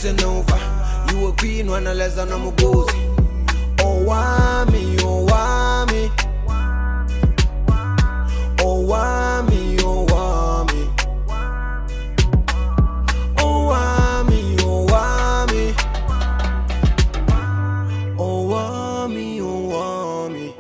listen over. You a queen when I less than I'm a gozy. Owamie, Owamie. Owamie, Owamie. Owamie, Owamie. Owamie, Owamie.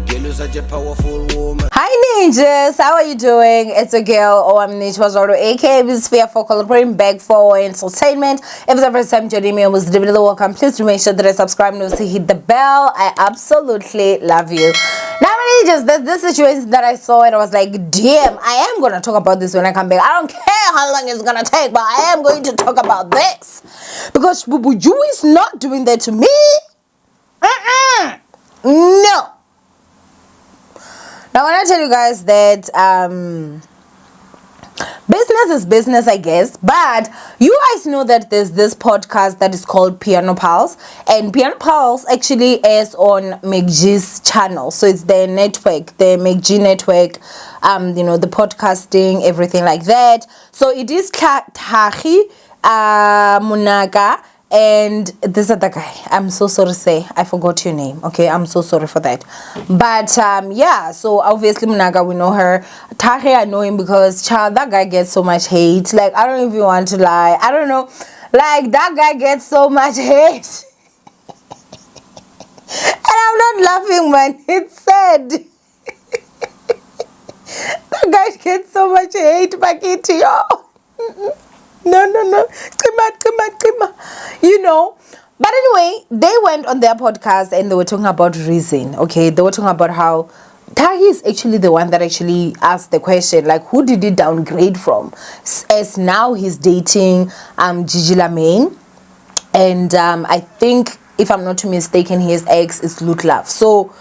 Girl, you're such a powerful woman. Hi ninjas, how are you doing? It's a girl, Owamie, aka Sphere for collaborating back for entertainment. If it's the first time joining me, I was definitely welcome. Please make sure that I subscribe and also hit the bell. I absolutely love you. Now ninjas, there's this situation that I saw and I was like, damn, I am gonna talk about this when I come back. I don't care how long it's gonna take, but I am going to talk about this because you is not doing that to me. No. Now, I want to tell you guys that business is business, I guess. But you guys know that there's this podcast that is called Piano Pals. And Piano Pals actually is on Gigi's channel. So it's their network, the Gigi network, the podcasting, everything like that. So it is Tahi, Munaka, and this other guy. I'm so sorry to say I forgot your name. Okay, I'm so sorry for that. But yeah, so obviously Munaga, we know her. Tahi, I know him because that guy gets so much hate. Like, I don't even want to lie. I don't know. Like, that guy gets so much hate. And I'm not laughing, man. It's sad. That guy gets so much hate back into y'all. No. Come on. You know. But anyway, they went on their podcast and they were talking about reason. Okay, they were talking about how Tahi is actually the one that actually asked the question, like, who did he downgrade from? As now he's dating Gigi Lamayne. And I think, if I'm not too mistaken, his ex is Loot Love. So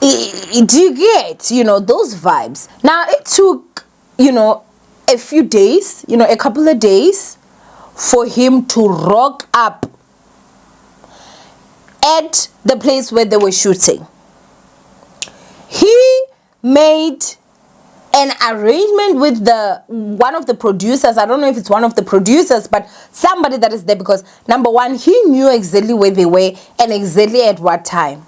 do you get, those vibes? Now it took, a few days, a couple of days for him to rock up at the place where they were shooting. He made an arrangement with one of the producers. I don't know if it's one of the producers, but somebody that is there, because number one, he knew exactly where they were and exactly at what time.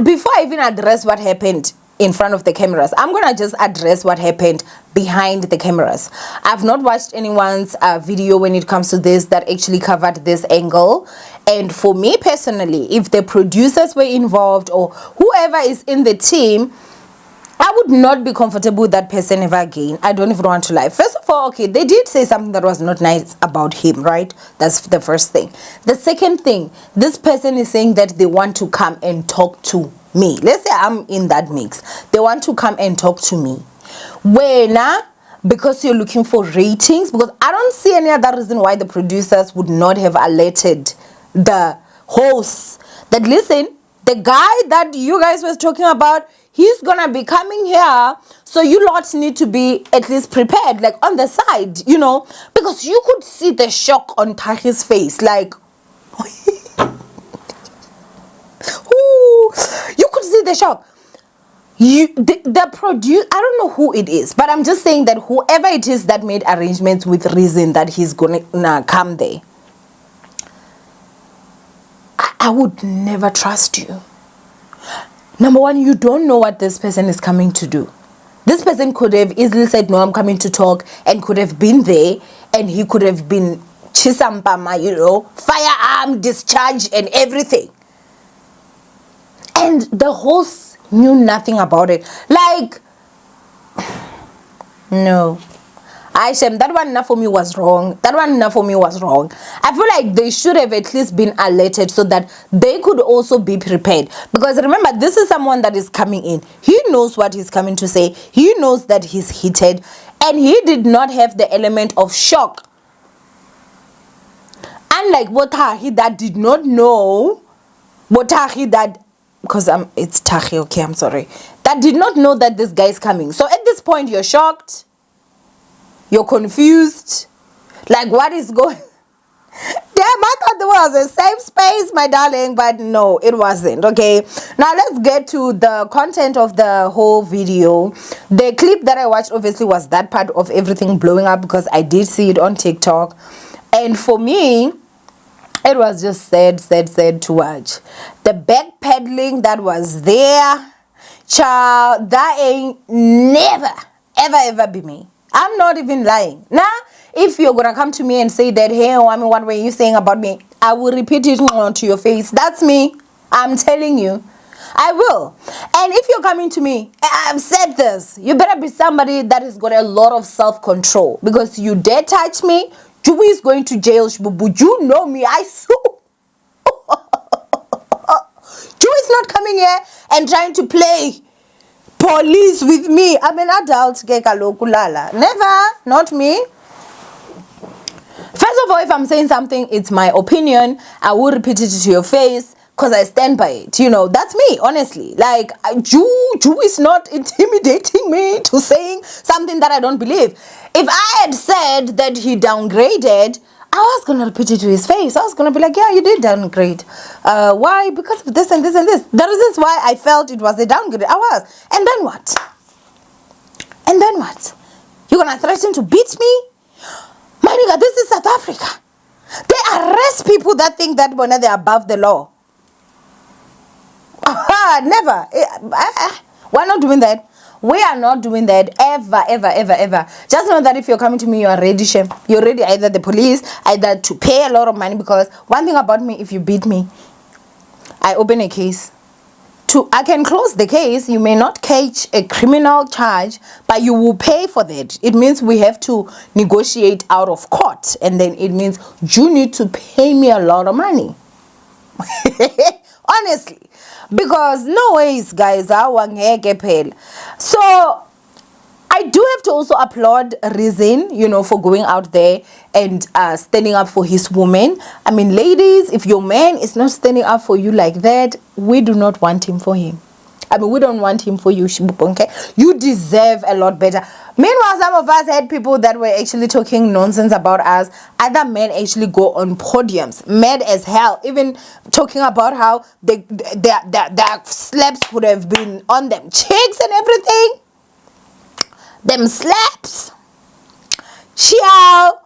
Before I even address what happened in front of the cameras, I'm gonna just address what happened behind the cameras. I've not watched anyone's video when it comes to this that actually covered this angle, and for me personally, if the producers were involved or whoever is in the team, I would not be comfortable with that person ever again. I don't even want to lie. First of all, okay, they did say something that was not nice about him, right? That's the first thing. The second thing, this person is saying that they want to come and talk to me. Let's say I'm in that mix. They want to come and talk to me. Because you're looking for ratings, because I don't see any other reason why the producers would not have alerted the hosts that, listen, the guy that you guys was talking about, he's gonna be coming here, so you lots need to be at least prepared, like on the side, because you could see the shock on Tahi's face, like you could see the shock. The producer, I don't know who it is, but I'm just saying that whoever it is that made arrangements with reason that he's gonna come there, I would never trust you. Number one, you don't know what this person is coming to do. This person could have easily said, no, I'm coming to talk, and could have been there, and he could have been chisampama, firearm discharge and everything. And the host knew nothing about it. Like, no. Aishem, that one enough for me was wrong. I feel like they should have at least been alerted so that they could also be prepared. Because remember, this is someone that is coming in. He knows what he's coming to say. He knows that he's heated. And he did not have the element of shock. Unlike Botahi that did not know. Botahi that... Because it's Tahi, okay, I'm sorry. That did not know that this guy is coming. So at this point, you're shocked. You're confused. Like, what is going... Damn, I thought there was a safe space, my darling, but no, it wasn't. Okay, now let's get to the content of the whole video. The clip that I watched obviously was that part of everything blowing up, because I did see it on TikTok, and for me, it was just sad to watch. The backpedaling that was there, child, that ain't never ever be me. I'm not even lying. Now, if you're gonna come to me and say that, hey, Owamie, what were you saying about me? I will repeat it to your face. That's me. I'm telling you. I will. And if you're coming to me, I've said this, you better be somebody that has got a lot of self-control, because you dare touch me, Jubu is going to jail. But you know me, I sue. Ju is not coming here and trying to play police with me. I'm an adult. Never, not me. First of all, if I'm saying something, it's my opinion. I will repeat it to your face, because I stand by it. You know, that's me, honestly. Like, Ju is not intimidating me to saying something that I don't believe. If I had said that he downgraded, I was going to repeat it to his face. I was going to be like, yeah, you did downgrade. Why? Because of this and this and this. The reasons why I felt it was a downgrade. I was. And then what? And then what? You're going to threaten to beat me? My nigga, this is South Africa. They arrest people that think that when they're above the law. Never. We're not doing that. We are not doing that ever. Just know that if you're coming to me, you're ready, shame. You're ready either the police, either to pay a lot of money, because one thing about me, if you beat me, I open a case. I can close the case. You may not catch a criminal charge, but you will pay for that. It means we have to negotiate out of court, and then it means you need to pay me a lot of money. Honestly, because no ways, guys. So I do have to also applaud Reason, you know, for going out there and standing up for his woman. I mean, ladies, if your man is not standing up for you like that, we do not want him for him. I mean, we don't want him for you, okay? You deserve a lot better. Meanwhile, some of us had people that were actually talking nonsense about us. Other men actually go on podiums, mad as hell, even talking about how their slaps would have been on them cheeks and everything. Them slaps. Ciao.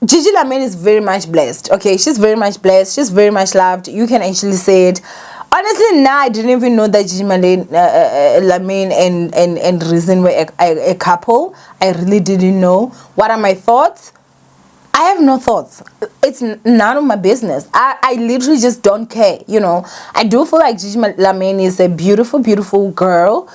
Gigi Lamayne is very much blessed. Okay, she's very much blessed. She's very much loved. You can actually say it. Honestly, now I didn't even know that Gigi Lamayne and Reason were a couple. I really didn't know. What are my thoughts? I have no thoughts. It's none of my business. I literally just don't care, you know. I do feel like Gigi Lamayne is a beautiful girl.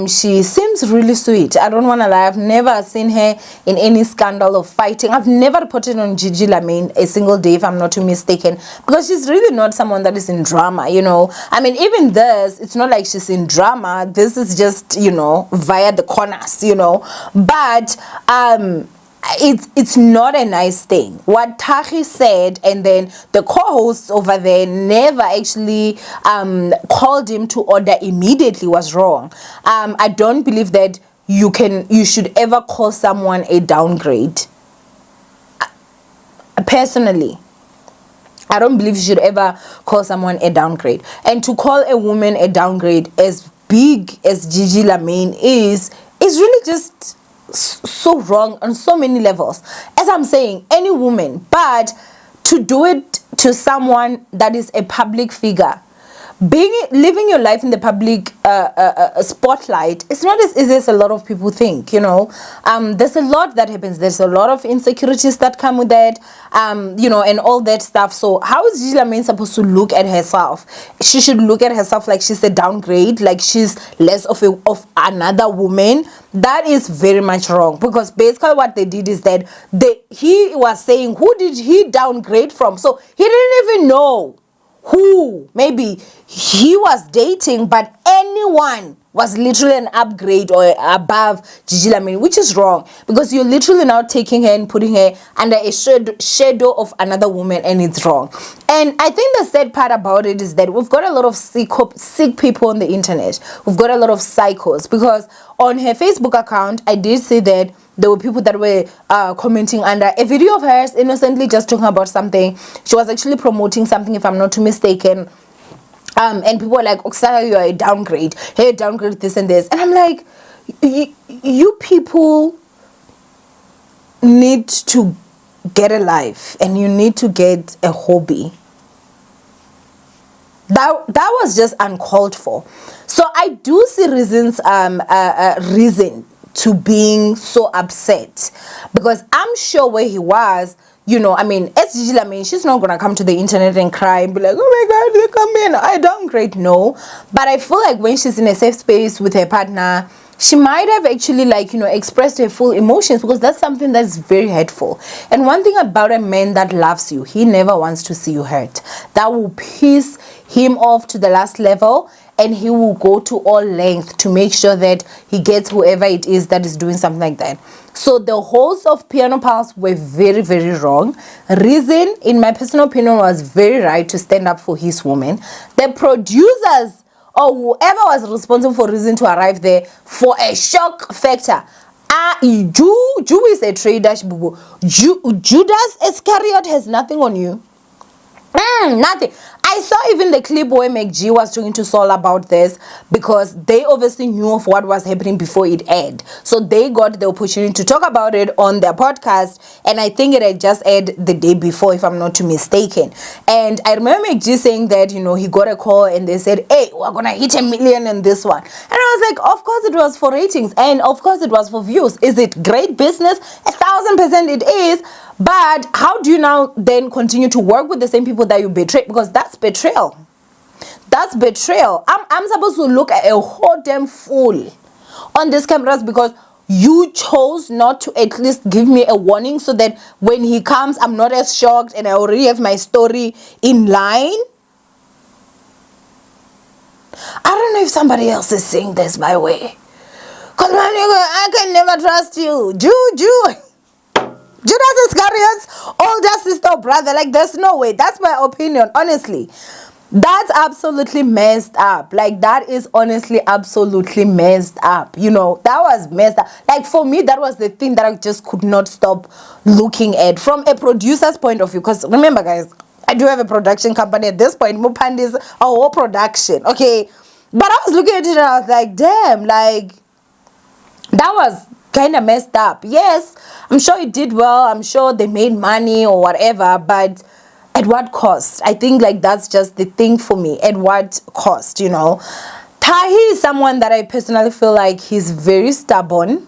She seems really sweet. I don't want to lie. I've never seen her in any scandal of fighting. I've never reported on Gigi Lamayne a single day, if I'm not too mistaken, because she's really not someone that is in drama, you know. I mean, even this, it's not like she's in drama. This is just, you know, via the corners, you know. But it's not a nice thing what Tahi said, and then the co-hosts over there never actually called him to order immediately was wrong. I don't believe that you should ever call someone a downgrade. Personally, I don't believe you should ever call someone a downgrade. And to call a woman a downgrade as big as Gigi Lamayne is really just so wrong on so many levels. As I'm saying, any woman, but to do it to someone that is a public figure, living your life in the public spotlight, it's not as easy as a lot of people think, you know. There's a lot that happens. There's a lot of insecurities that come with that, you know, and all that stuff. So how is Gigi Lamayne supposed to look at herself? She should look at herself like she's a downgrade, like she's less of another woman. That is very much wrong, because basically what they did is that he was saying, who did he downgrade from? So he didn't even know who maybe he was dating, but anyone was literally an upgrade or above Gigi Lamayne, which is wrong, because you're literally now taking her and putting her under a shadow of another woman, and it's wrong. And I think the sad part about it is that we've got a lot of sick people on the internet. We've got a lot of psychos, because on her Facebook account, I did see that there were people that were commenting under a video of hers, innocently just talking about something. She was actually promoting something, if I'm not too mistaken. And people were like, Oksana, you are a downgrade. Hey, downgrade this and this. And I'm like, you people need to get a life, and you need to get a hobby. That was just uncalled for. So I do see reasons, reason to being so upset, because I'm sure where he was, you know, I mean, as Gigi, Lamayne, she's not gonna come to the internet and cry and be like, oh my God, they come in, I downgrade. No, but I feel like when she's in a safe space with her partner, she might have actually, like, you know, expressed her full emotions, because that's something that's very hurtful. And one thing about a man that loves you, he never wants to see you hurt. That will piss him off to the last level, and he will go to all length to make sure that he gets whoever it is that is doing something like that. So the hosts of Piano Pulse were very, very wrong. Reason, in my personal opinion, was very right to stand up for his woman. The producers or whoever was responsible for Reason to arrive there for a shock factor. Jew is a trader. Judas Iscariot has nothing on you. Nothing. I saw even the clip where Gigi was talking to Saul about this, because they obviously knew of what was happening before it aired. So they got the opportunity to talk about it on their podcast, and I think it had just aired the day before, if I'm not too mistaken. And I remember Gigi saying that, you know, he got a call and they said, hey, we're gonna hit 1 million in this one. And I was like, of course it was for ratings, and of course it was for views. Is it great business? 1000% it is. But how do you now then continue to work with the same people that you betrayed? Because that's betrayal. That's betrayal. I'm supposed to look at a whole damn fool on these cameras because you chose not to at least give me a warning, so that when he comes, I'm not as shocked and I already have my story in line. I don't know if somebody else is saying this, by the way. Because I can never trust you. Jew. Judas Iscariot's older sister or brother, like, there's no way. That's my opinion, honestly. That's absolutely messed up. Like, that is honestly absolutely messed up. You know, that was messed up. Like, for me, that was the thing that I just could not stop looking at from a producer's point of view. Because remember, guys, I do have a production company at this point. Mupand is a whole production, okay? But I was looking at it and I was like, damn, like, that was kind of messed up. Yes, I'm sure it did well. I'm sure they made money or whatever, but at what cost? I think, like, that's just the thing for me. At what cost, you know? Tahi is someone that I personally feel like he's very stubborn.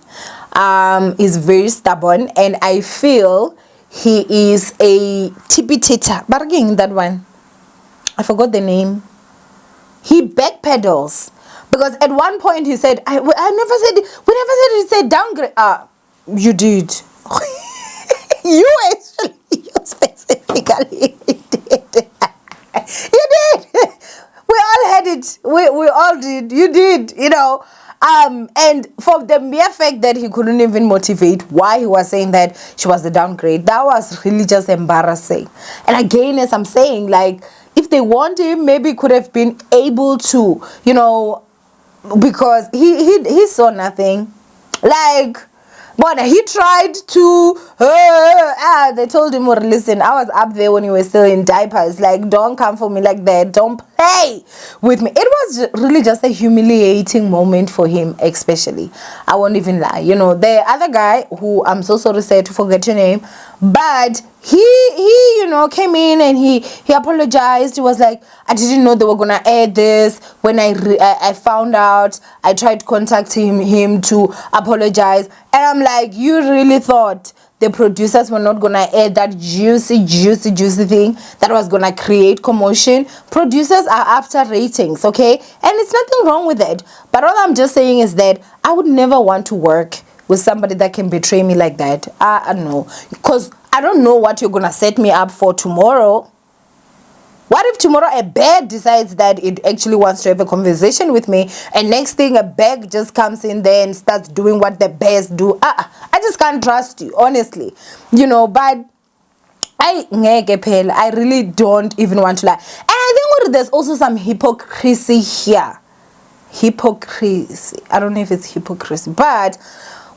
He's very stubborn, and I feel he is a tippy-titter. But again, that one, I forgot the name. He backpedals. Because at one point he said, we never said he said downgrade. You did. You actually, you specifically did. You did. We all had it. We all did. You did, you know. And for the mere fact that he couldn't even motivate why he was saying that she was the downgrade, that was really just embarrassing. And again, as I'm saying, like, if they want him, maybe could have been able to, you know, because he saw nothing. Like, but he tried to they told him, well, listen, I was up there when you were still in diapers, like, don't come for me like that, don't play with me. It was really just a humiliating moment for him, especially. I won't even lie. You know, the other guy, who I'm so sorry to forget your name, but he you know, came in and he apologized. He was like, I didn't know they were gonna air this. When I found out, I tried contacting him to apologize, and I'm like, you really thought the producers were not gonna air that juicy thing that was gonna create commotion? Producers are after ratings, okay? And it's nothing wrong with it, but all I'm just saying is that I would never want to work with somebody that can betray me like that. I don't know, because I don't know what you're gonna set me up for tomorrow. What if tomorrow a bear decides that it actually wants to have a conversation with me, and next thing a bag just comes in there and starts doing what the bears do? I just can't trust you, honestly. You know, but I really don't even want to lie. And I think there's also some hypocrisy here. Hypocrisy. I don't know if it's hypocrisy, but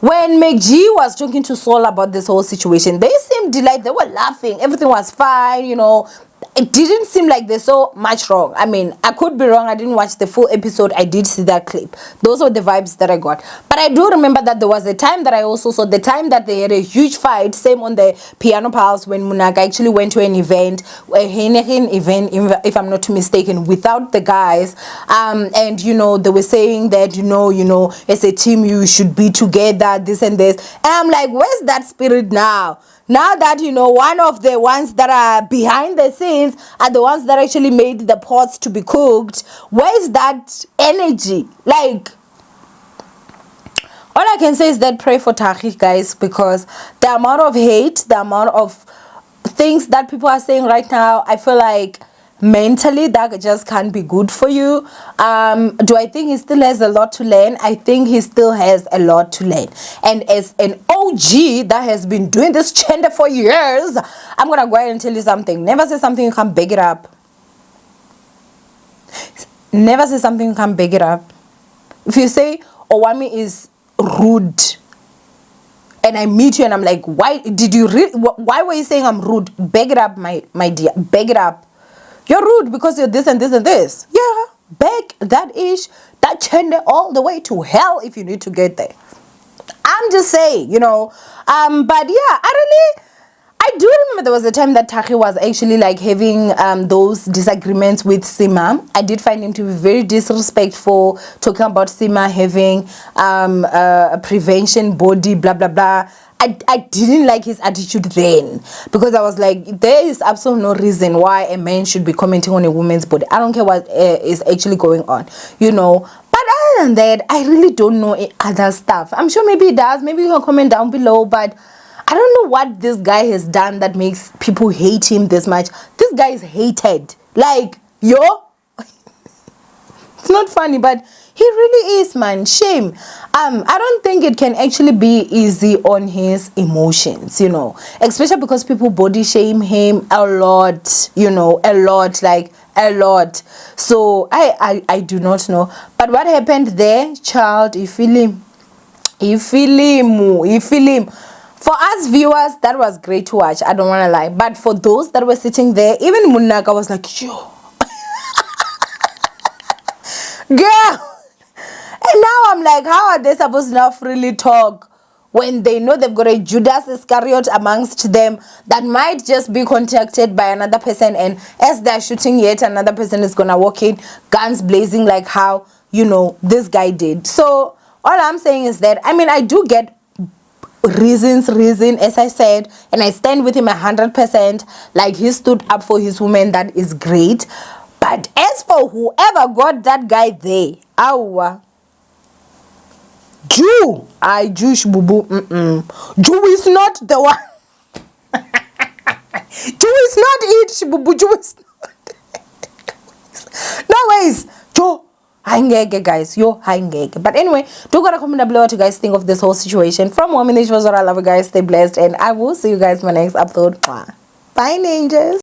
when Gigi was talking to Saul about this whole situation, they seemed delighted. They were laughing. Everything was fine, you know. It didn't seem like there's so much wrong. I mean, I could be wrong. I didn't watch the full episode. I did see that clip. Those were the vibes that I got. But I do remember that there was a time that I also saw the time that they had a huge fight. Same on the Piano Pals when Munaka actually went to an event, a Heineken event, if I'm not mistaken, without the guys. And you know, they were saying that, you know, as a team, you should be together, this and this. And I'm like, where's that spirit now? Now that, you know, one of the ones that are behind the scenes are the ones that actually made the pots to be cooked, where's that energy? Like, all I can say is that pray for Tariq, guys, because the amount of hate, the amount of things that people are saying right now, I feel like mentally that just can't be good for you. Do I think he still has a lot to learn? I think he still has a lot to learn. And as an OG that has been doing this gender for years, I'm gonna go ahead and tell you something. Never say something you can't back it up. Never say something you can't back it up. If you say Owamie is rude and I meet you and I'm like, why did you why were you saying I'm rude? Back it up, my dear. Back it up. You're rude because you're this and this and this. Yeah, beg that ish, that gender all the way to hell if you need to get there. I'm just saying, you know. But yeah, I do remember there was a time that Tariq was actually like having those disagreements with Sima. I did find him to be very disrespectful, talking about Sima having a prevention body, blah blah blah. I didn't like his attitude then, because I was like, there is absolutely no reason why a man should be commenting on a woman's body. I don't care what is actually going on, you know. But other than that, I really don't know other stuff. I'm sure maybe he does. Maybe you can comment down below, but I don't know what this guy has done that makes people hate him this much. This guy is hated. Like, yo. It's not funny, but he really is, man. Shame. I don't think it can actually be easy on his emotions, you know, especially because people body shame him a lot, you know, a lot, like a lot. So I do not know. But what happened there, child, you feel him. You feel him. You feel him. For us viewers, that was great to watch. I don't want to lie. But for those that were sitting there, even Munaka was like, yo. Girl. And now I'm like, how are they supposed to now freely talk when they know they've got a Judas Iscariot amongst them that might just be contacted by another person, and as they're shooting yet another person is gonna walk in guns blazing like how, you know, this guy did. So all I'm saying is that, I mean, I do get reason, as I said, and I stand with him 100%. Like, he stood up for his woman, that is great. But as for whoever got that guy there, Jew, Jewish boo boo. Jew is not the one. Jew is not it, boo boo. Jew is not. No ways, Joe. Haingege, guys. Yo, haingege. But anyway, do gotta comment down below what you guys think of this whole situation. From Owamie, this was what I love you guys. Stay blessed, and I will see you guys in my next upload. Bye, ninjas.